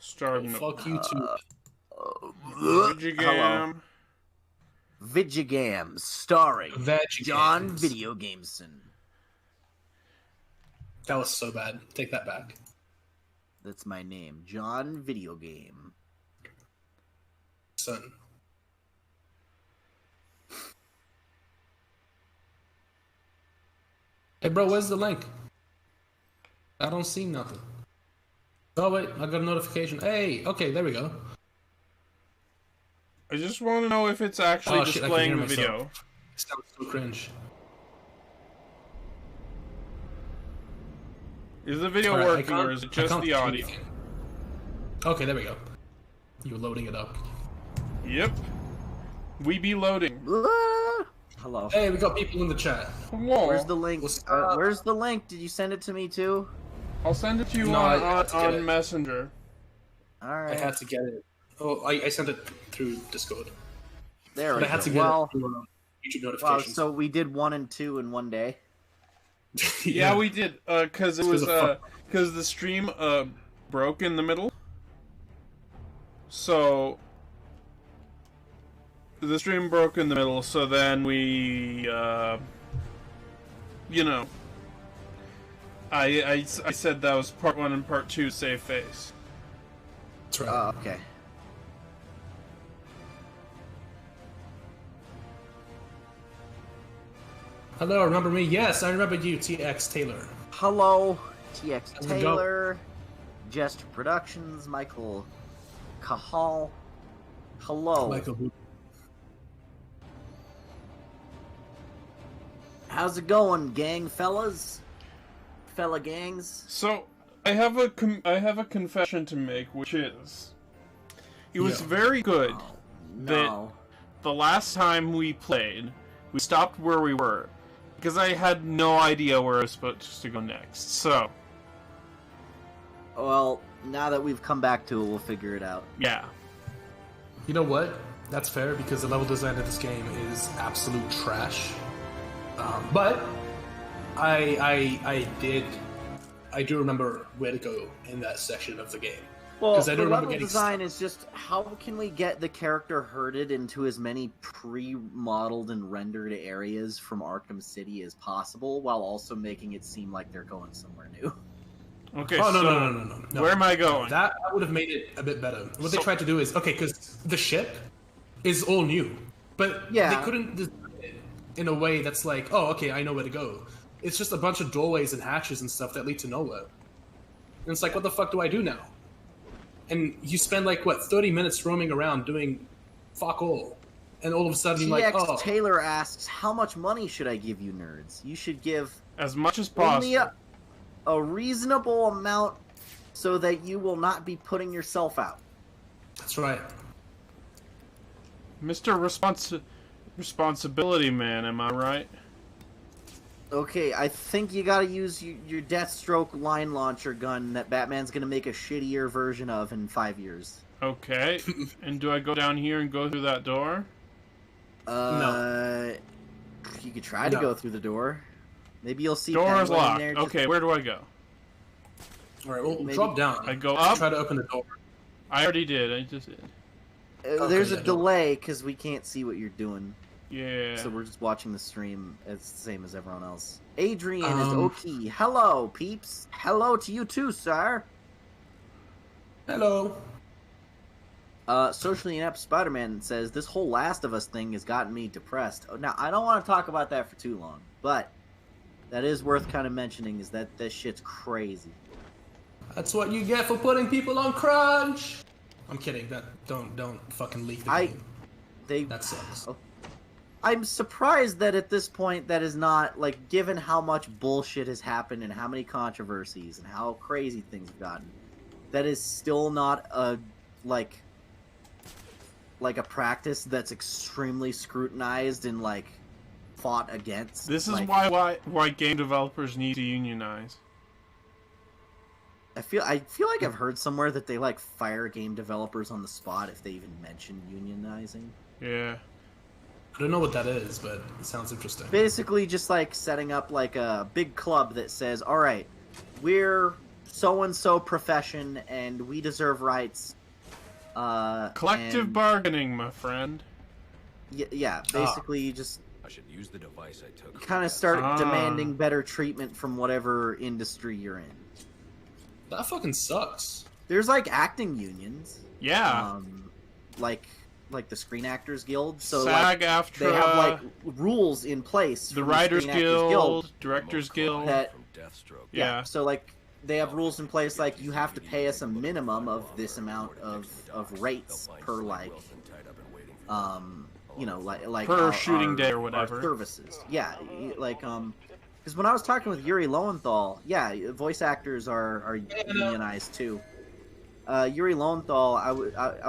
Starting Fuck you too. Vigigam. Vigigam, starring Veggie John Games. Video Gameson. That was so bad. Take that back. That's my name, John Video Game. Son. Hey, bro, where's the link? I don't see nothing. Oh, wait, I got a notification. Hey, okay, there we go. I just want to know if it's actually Oh, shit, I can displaying hear the video. myself. This sounds so cringe. Is the video Alright, working or is it just the audio? Okay, there we go. You're loading it up. Yep. We be loading. Hello. Hey, we got people in the chat. Whoa. Where's the link? Where's the link? Did you send it to me too? I'll send it to you No, I had to get on it. Messenger. Alright. I had to get it. Oh, I sent it through Discord. There we But I had go. to get Well, it through YouTube wow, notifications. so we did 1 and 2 in one day. Yeah, we did. Cause it was cause the stream broke in the middle. So the stream broke in the middle. So then we, you know, I said that was part 1 and part 2 save face. That's right. Okay. Hello, remember me? Yes, I remember you, TX Taylor. Hello, TX How's it go? Taylor, Jester Productions, Michael Cahal. Hello. Michael Booth. How's it going, gang fellas? Fella gangs? So I have a confession to make, which is it was Yeah. very good that No. the last time we played, we stopped where we were because I had no idea where I was supposed to go next. So Well, now that we've come back to it, we'll figure it out. yeah, You know what? That's fair because the level design of this game is absolute trash. But I do remember where to go in that section of the game. Well, 'Cause I the don't remember level getting design is just how can we get the character herded into as many pre-modeled and rendered areas from Arkham City as possible, while also making it seem like they're going somewhere new. okay. Oh no, so no. where am I going? That would have made it a bit better. What they So- tried to do is okay, because the ship is all new, but Yeah. they couldn't design it in a way that's like, oh, okay, I know where to go. It's just a bunch of doorways and hatches and stuff that lead to nowhere. And it's like, what the fuck do I do now? And you spend like what 30 minutes roaming around doing fuck all, and all of a sudden you're TX like, oh, Taylor asks, "How much money should I give you, nerds? You should give As much as only possible. a reasonable amount, so that you will not be putting yourself out." that's right. Mr. Responsibility Man, am I right? Okay, I think you gotta use your Deathstroke line launcher gun that Batman's gonna make a shittier version of in 5 years. Okay. And do I go down here and go through that door? No. You could try to No. go through the door. Maybe you'll see Door Penguin is in locked. there just- Okay, where do I go? All right, well, Maybe- drop down. I go up. Try to open the door. I already did. I just did. There's yeah, a no. delay because we can't see what you're doing. Yeah. So we're just watching the stream. It's the same as everyone else. Adrian is Um, okay. Hello, peeps. Hello to you too, sir. Hello. Socially inept Spider-Man says, "This whole Last of Us thing has gotten me depressed." Oh, now, I don't want to talk about that for too long, but that is worth kind of mentioning, is that this shit's crazy. That's what you get for putting people on crunch. I'm kidding. That don't fucking leak the game. They That sucks. I'm surprised that at this point that is not, like, given how much bullshit has happened and how many controversies and how crazy things have gotten, that is still not a, like a practice that's extremely scrutinized and, like, fought against. This is like, why game developers need to unionize. I feel like I've heard somewhere that they, like, fire game developers on the spot if they even mention unionizing. Yeah. I don't know what that is, but it sounds interesting. Basically just like setting up like a big club that says, all right, we're so-and-so profession, and we deserve rights. Collective bargaining, my friend. Yeah, basically you just I should use the device I took. kind of start demanding better treatment from whatever industry you're in. That fucking sucks. There's like acting unions. Yeah. Like the Screen Actors Guild. So SAG-AFTRA. they have like rules in place. The Writers Guild, Directors Guild. That, Deathstroke. yeah. So like they have rules in place like you have to pay us a minimum of this amount of rates per like you know like per our, shooting day or whatever our services. Yeah, like because when I was talking with Yuri Lowenthal, yeah, voice actors are unionized too. Yuri Lowenthal, I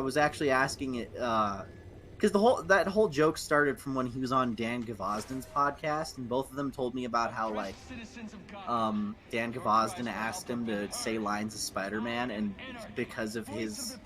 was actually asking it because that whole joke started from when he was on Dan Gvozden's podcast, and both of them told me about how like Dan Gvozden asked him to say lines of Spider-Man, and because of his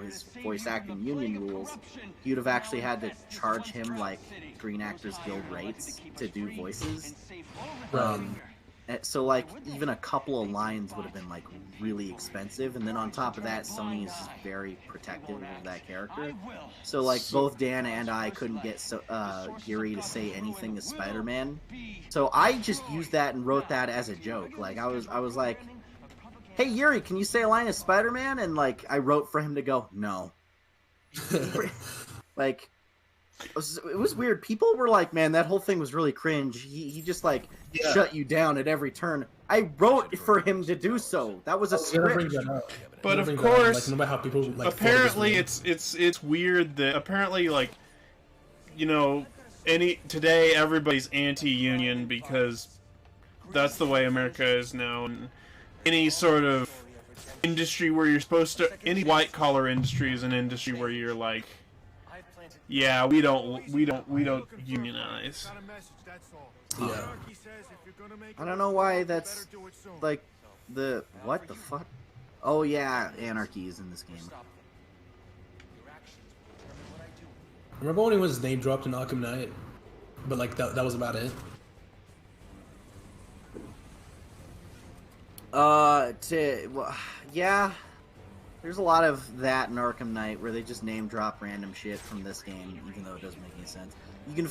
his voice acting union rules, he would have actually had to charge him like Screen Actors Guild rates to do voices. So like even a couple of lines would have been like really expensive, and then on top of that, Sony is just very protective of that character. So like both Dan and I couldn't get Yuri to say anything as Spider-Man. So I just used that and wrote that as a joke. Like I was like, "Hey Yuri, can you say a line as Spider-Man?" And like I wrote for him to go, "No." Like it was weird. People were like, "Man, that whole thing was really cringe. He just like shut you down at every turn." I wrote for him to do so. That was a script. But of course, like, no matter how people, like, apparently it's weird that apparently like today everybody's anti-union because that's the way America is now, and any sort of industry where you're supposed to any white collar industry is an industry where you're like, yeah, we don't unionize. Yeah. I don't know why that's like what the fuck? Oh yeah, anarchy is in this game. Remember when he was name dropped in Arkham Knight? But like that was about it. Yeah. There's a lot of that in Arkham Knight where they just name drop random shit from this game, even though it doesn't make any sense. You can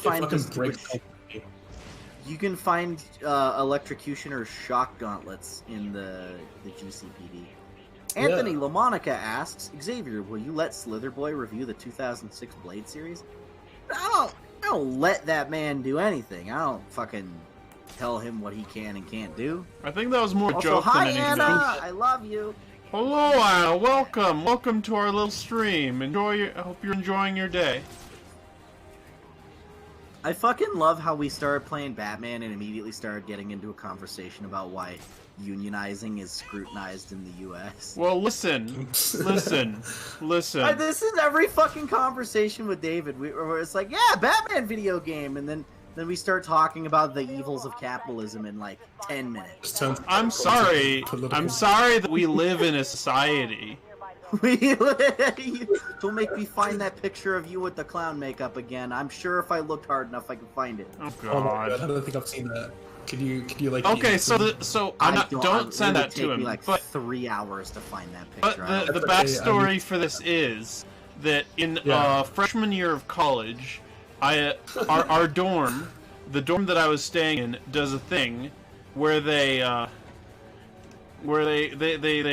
find electrocutioner shock gauntlets in the GCPD. Anthony LaMonica asks, Xavier, will you let Slitherboy review the 2006 Blade series? I don't let that man do anything. I don't fucking tell him what he can and can't do. I think that was more also, joke hi, than anything Anna! else. I love you! Hello, Anna. Welcome to our little stream. I hope you're enjoying your day. I fucking love how we started playing Batman and immediately started getting into a conversation about why unionizing is scrutinized in the U.S. Well, listen. This is every fucking conversation with David. Where it's like, yeah, Batman video game, and then we start talking about the evils of capitalism in like 10 minutes. I'm sorry that we live in a society. Don't make me find that picture of you with the clown makeup again. I'm sure if I looked hard enough, I could find it. Oh Oh my God! God, I don't think I've seen that. Could you like? Okay, so don't send that to him. It would take me like but 3 hours to find that but picture. the backstory for this is that in freshman year of college, our dorm, the dorm that I was staying in, does a thing where they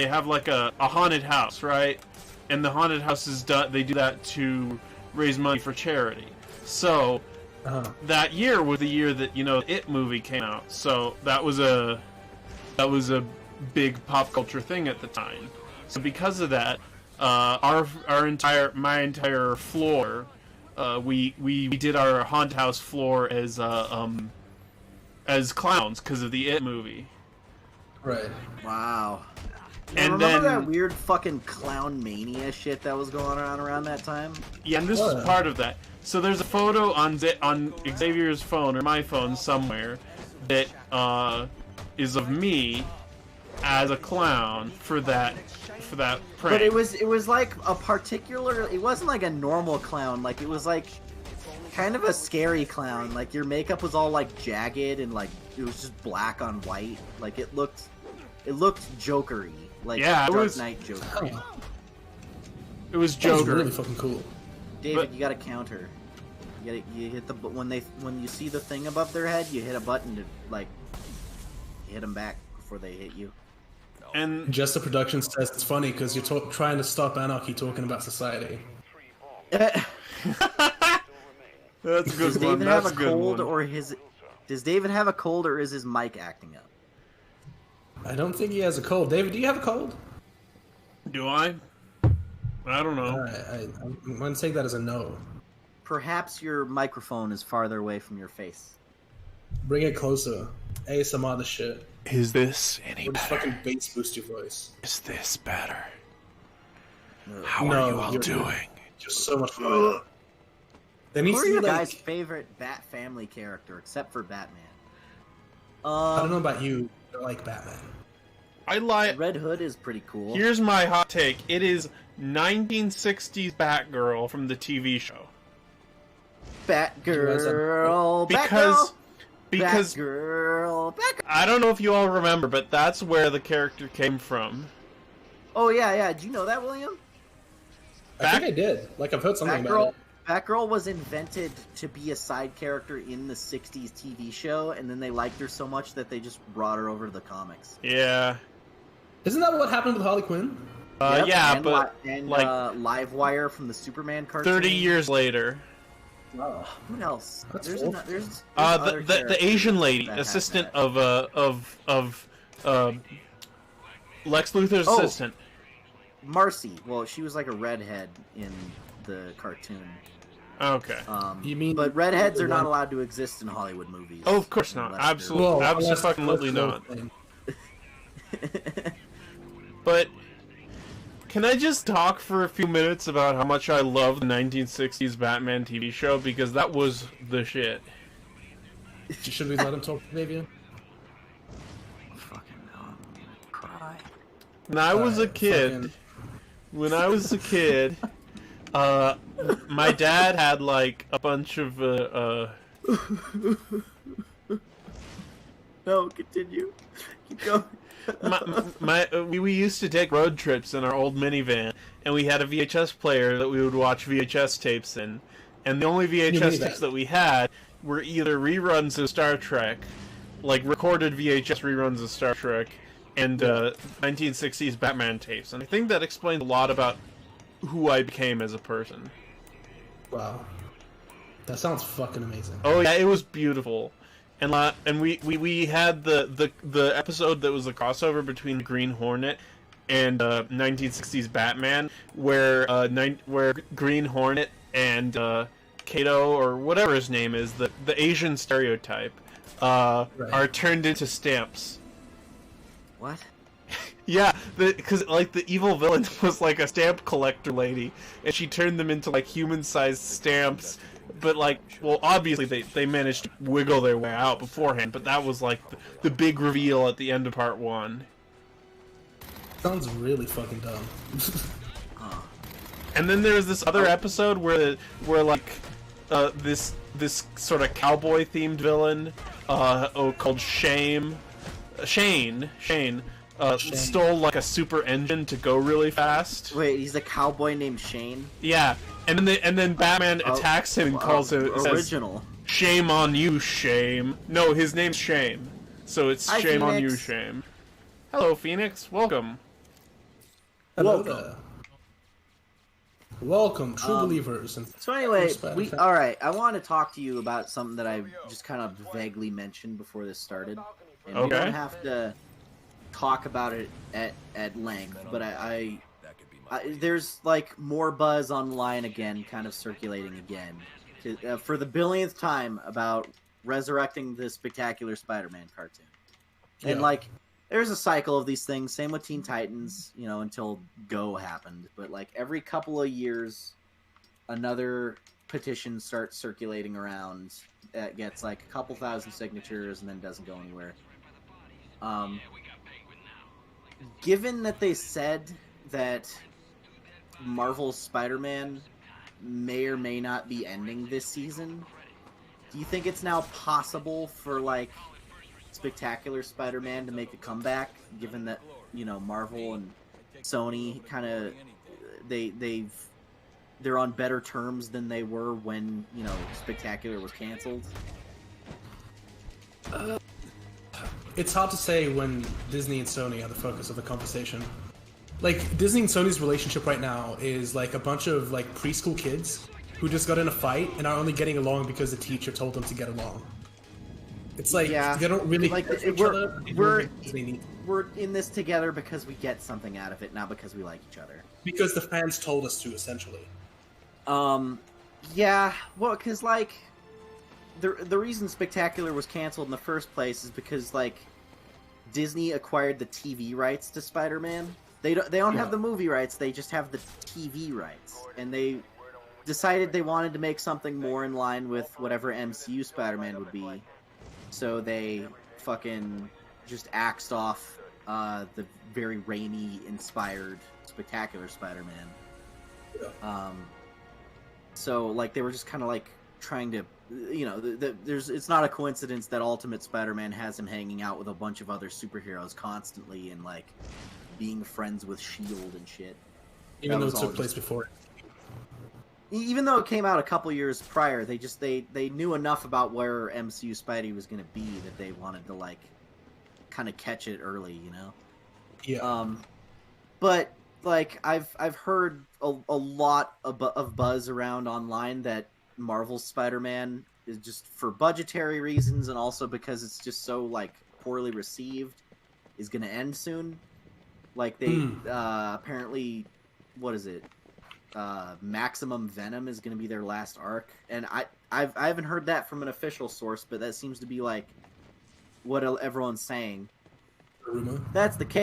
have like a haunted house, right? And the haunted house is done. They do that to raise money for charity. So that year was the year that It movie came out. So that was a big pop culture thing at the time. So because of that, my entire floor, we did our haunted house floor as clowns because of the It movie. Right. Wow. And remember then that weird fucking clown mania shit that was going on around that time? Yeah, and this was part of that. So there's a photo on Xavier's phone or my phone somewhere that is of me as a clown for that prank. But it was like a particular. It wasn't like a normal clown. Like it was like kind of a scary clown. Like your makeup was all like jagged and like it was just black on white. Like it looked It looked Joker-y, like Yeah, Dark Knight Joker. Oh, It was that was Joker. really fucking cool. David, you got to counter. You hit the when you see the thing above their head, you hit a button to like hit them back before they hit you. And Just the production says it's funny because you're trying to stop anarchy talking about society. that's a Does good one. David have That's a a good cold one. or his? Does David have a cold or is his mic acting up? I don't think he has a cold. David, do you have a cold? Do I? I don't know. I'm going to take that as a no. Perhaps your microphone is farther away from your face. Bring it closer. ASMR the shit. Is this any Or just fucking bass boost your voice. Is this better? No. How No, are you all you're- doing? Just so much fun. There Who needs are to be your like, guys' favorite Bat Family character, except for Batman? I don't know about you, but I like Batman. I lie. Red Hood is pretty cool. Here's my hot take. It is 1960s Batgirl from the TV show. Batgirl, Because Batgirl, Batgirl. I don't know if you all remember, but that's where the character came from. Oh yeah. Did you know that, William? I think I did. Like, I've heard something Batgirl. about it. Batgirl was invented to be a side character in the '60s TV show, and then they liked her so much that they just brought her over to the comics. Yeah. Isn't that what happened with Harley Quinn? Yep, Yeah, and but like Livewire from the Superman cartoon. 30 years later. Wow. Who else? That's There's cool. there's other The characters Asian lady, that have assistant that. of Lex Luthor's Oh. assistant. Marcy. Well, she was like a redhead in the cartoon. Okay. You mean But redheads the are not one- allowed to exist in Hollywood movies. Oh, of course not. Unless they're- Absolutely, Well, absolutely not. But can I just talk for a few minutes about how much I love the 1960s Batman TV show, because that was the shit. Should we let him talk, Xavier? Fucking no, I'm gonna cry. When I was a Fucking- kid, my dad had like a bunch of No, continue. Keep going. we used to take road trips in our old minivan, and we had a VHS player that we would watch VHS tapes in. And the only VHS tapes that we had were either reruns of Star Trek, like recorded VHS reruns of Star Trek, and 1960s Batman tapes. And I think that explains a lot about who I became as a person. Wow. That sounds fucking amazing. Oh yeah, it was beautiful. And we had the episode that was the crossover between Green Hornet and 1960s Batman, where Green Hornet and Kato, or whatever his name is, the Asian stereotype, are turned into stamps. What? Yeah, because like the evil villain was like a stamp collector lady, and she turned them into like human-sized stamps. But like, well, obviously they managed to wiggle their way out beforehand. But that was like the big reveal at the end of part 1. Sounds really fucking dumb. And then there's this other episode where like this sort of cowboy themed villain called Shane stole like a super engine to go really fast. Wait, he's a cowboy named Shane? Yeah, and then Batman attacks him and calls him original. Says, "Shame on you, Shame." No, his name's Shame, so it's Hi, Shame on you, Phoenix. Shame. Hello, Phoenix. Welcome. Hello Welcome. there. Welcome, true believers. And So anyway, Spider-Man. all right. I want to talk to you about something that I just kind of vaguely mentioned before this started, and we Okay. don't have to talk about it at length. But I there's like more buzz online again, kind of circulating again, for the billionth time about resurrecting the Spectacular Spider-Man cartoon, and Yeah. like. There's a cycle of these things. Same with Teen Titans, you know, until Go happened. But like every couple of years, another petition starts circulating around that gets like a couple thousand signatures and then doesn't go anywhere. Given that they said that Marvel's Spider-Man may or may not be ending this season, do you think it's now possible for like Spectacular Spider-Man to make a comeback, given that, you know, Marvel and Sony kind of they're on better terms than they were when, you know, Spectacular was canceled. It's hard to say when Disney and Sony are the focus of the conversation. Like, Disney and Sony's relationship right now is like a bunch of like preschool kids who just got in a fight and are only getting along because the teacher told them to get along. It's like, they don't really like care for each other. We're in this together because we get something out of it, not because we like each other. Because the fans told us to, essentially. Yeah, well, because, like, the reason Spectacular was canceled in the first place is because, like, Disney acquired the TV rights to Spider-Man. They don't have the movie rights, they just have the TV rights. And they decided they wanted to make something more in line with whatever MCU Spider-Man would be. So they fucking just axed off the very Raimi-inspired Spectacular Spider-Man. So, like, they were just kind of, like, trying to, you know, it's not a coincidence that Ultimate Spider-Man has him hanging out with a bunch of other superheroes constantly and, like, being friends with S.H.I.E.L.D. and shit. Even though it took place before. Even though it came out a couple years prior, they knew enough about where MCU Spidey was going to be that they wanted to, like, kind of catch it early, you know? Yeah. But, like, I've heard a lot of buzz around online that Marvel's Spider-Man is just for budgetary reasons and also because it's just so, like, poorly received, is going to end soon. Like, they apparently, what is it? Maximum Venom is going to be their last arc, and I haven't heard that from an official source, but that seems to be like what everyone's saying. Rumor. That's the case.